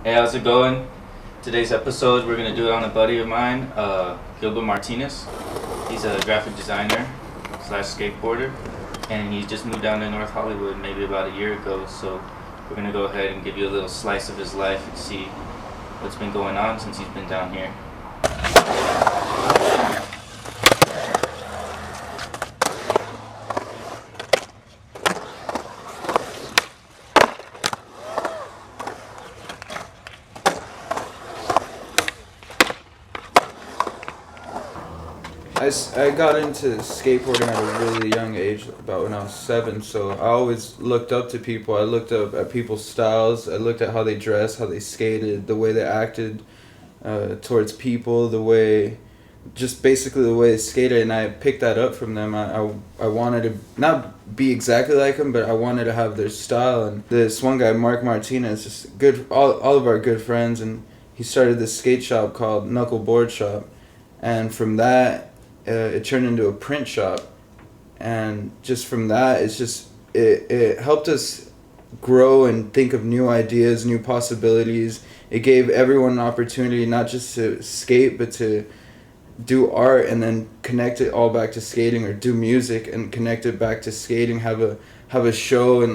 Hey, how's it going? Today's episode, we're going to do it on a buddy of mine, Gil Martinez. He's a graphic designer slash skateboarder, and he just moved down to North Hollywood maybe about a year ago, so we're going to go ahead and give you a little slice of his life and see what's been going on since he's been down here. I got into skateboarding at a really young age, about when I was 7, so I always looked up to people. I looked up at people's styles, I looked at how they dressed, how they skated, the way they acted towards people, just basically the way they skated, and I picked that up from them. I wanted to not be exactly like them, but I wanted to have their style. And this one guy, Mark Martinez, just good, all of our good friends, and he started this skate shop called Knuckle Board Shop, and from that, it turned into a print shop, and just from that, it helped us grow and think of new ideas, new possibilities. It gave everyone an opportunity not just to skate, but to do art and then connect it all back to skating, or do music and connect it back to skating. Have a show, and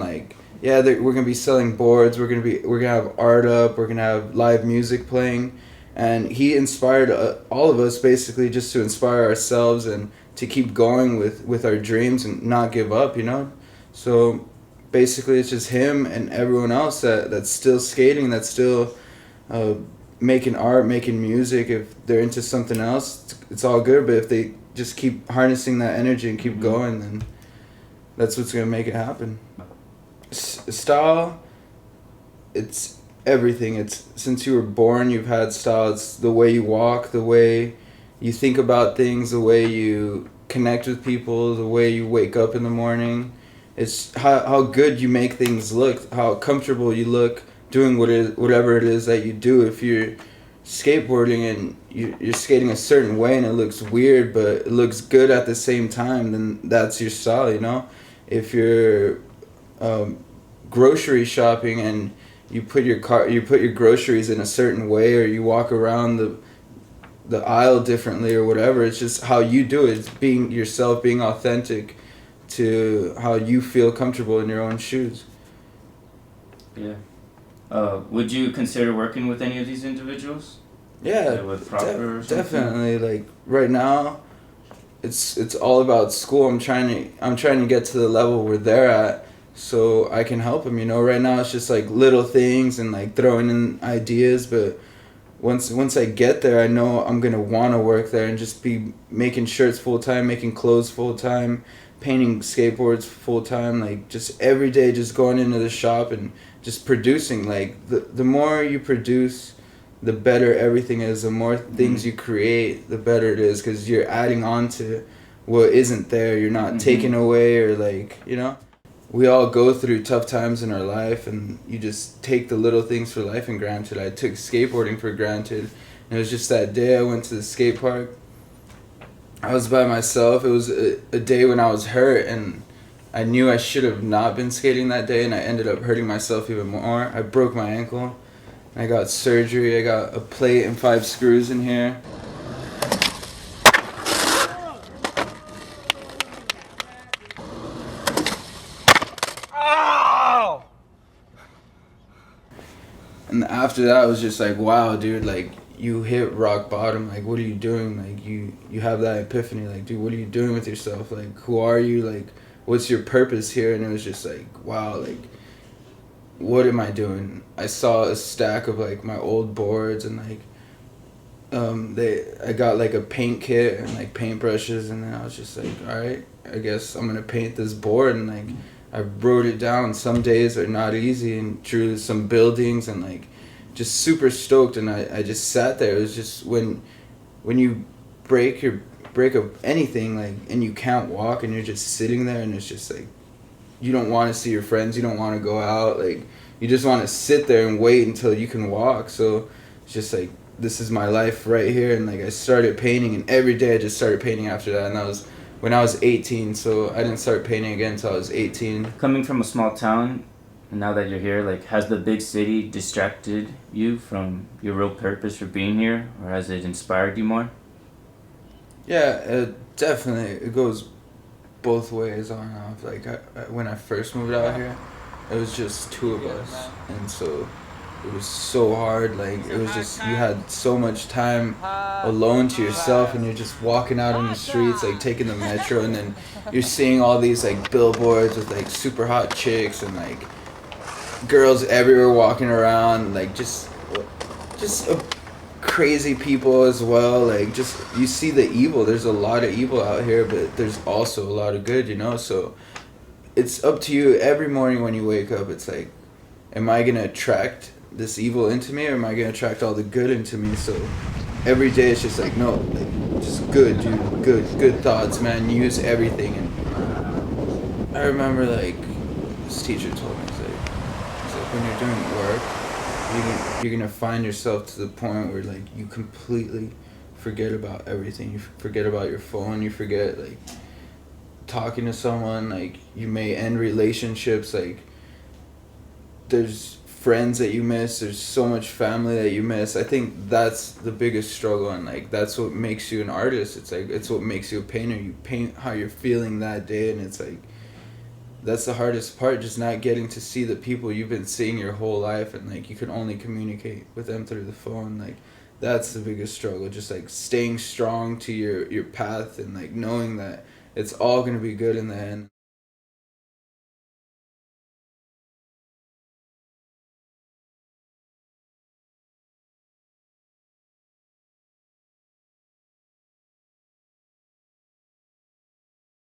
we're gonna be selling boards. We're gonna have art up. We're gonna have live music playing. And he inspired all of us, basically, just to inspire ourselves and to keep going with our dreams and not give up, So basically it's just him and everyone else that's still skating, that's still making art, making music. If they're into something else, it's all good. But if they just keep harnessing that energy and keep going, then that's what's going to make it happen. Style, it's everything. It's since you were born, you've had style. It's the way you walk, the way you think about things, the way you connect with people, the way you wake up in the morning. It's how good you make things look, how comfortable you look doing whatever it is that you do. If you're skateboarding and you're skating a certain way and it looks weird but it looks good at the same time, then that's your style. If you're grocery shopping and you put your groceries in a certain way, or you walk around the aisle differently, or whatever. It's just how you do it. It's being yourself, being authentic to how you feel comfortable in your own shoes. Yeah. Would you consider working with any of these individuals? Yeah, with Proper or definitely. Like right now, it's all about school. I'm trying to get to the level where they're at, so I can help them. Right now it's just like little things and like throwing in ideas, but once I get there, I know I'm gonna want to work there and just be making shirts full time, making clothes full time, painting skateboards full time, like just every day, just going into the shop and just producing. Like the more you produce, the better everything is. The more things you create, the better it is, because you're adding on to what isn't there. You're not taking away, or we all go through tough times in our life, and you just take the little things for life and granted. I took skateboarding for granted, and it was just that day I went to the skate park. I was by myself. It was a day when I was hurt, and I knew I should have not been skating that day, and I ended up hurting myself even more. I broke my ankle. I got surgery. I got a plate and 5 screws in here. And after that, I was just like, wow, dude, like, you hit rock bottom. Like, what are you doing? Like, you have that epiphany. Like, dude, what are you doing with yourself? Like, who are you? Like, what's your purpose here? And it was just like, wow, like, what am I doing? I saw a stack of, like, my old boards, and, like, I got, like, a paint kit and, like, paintbrushes, and then I was just like, all right, I guess I'm going to paint this board. And, like, I wrote it down. Some days are not easy, and drew some buildings, and like just super stoked. And I just sat there. It was just when you break up anything, like, and you can't walk, and you're just sitting there, and it's just like you don't want to see your friends, you don't want to go out, like you just want to sit there and wait until you can walk. So it's just like, this is my life right here. And like I started painting, and every day I just started painting after that. And that was when I was 18, so I didn't start painting again until I was 18. Coming from a small town, And now that you're here, like, has the big city distracted you from your real purpose for being here, or has it inspired you more? Yeah, definitely. It goes both ways on and off. Like when I first moved out here, it was just two of us, and so it was so hard. Like it was just you had so much time alone to yourself, and you're just walking out on the streets, like taking the metro, and then you're seeing all these like billboards with like super hot chicks and like girls everywhere walking around, like just crazy people as well. Like just you see the evil. There's a lot of evil out here, but there's also a lot of good, you know. So it's up to you every morning when you wake up. It's like, am I gonna attract this evil into me, or am I gonna attract all the good into me? So every day it's just like, no, like just good, dude, good thoughts, man. Use everything. And I remember like this teacher told me, he's like when you're doing work, you're gonna find yourself to the point where like you completely forget about everything. You forget about your phone. You forget like talking to someone. Like you may end relationships. Like there's friends that you miss. There's so much family that you miss. I think that's the biggest struggle, and like that's what makes you an artist. It's like it's what makes you a painter. You paint how you're feeling that day, and it's like that's the hardest part, just not getting to see the people you've been seeing your whole life, and like you can only communicate with them through the phone. Like that's the biggest struggle, just like staying strong to your path, and like knowing that it's all going to be good in the end.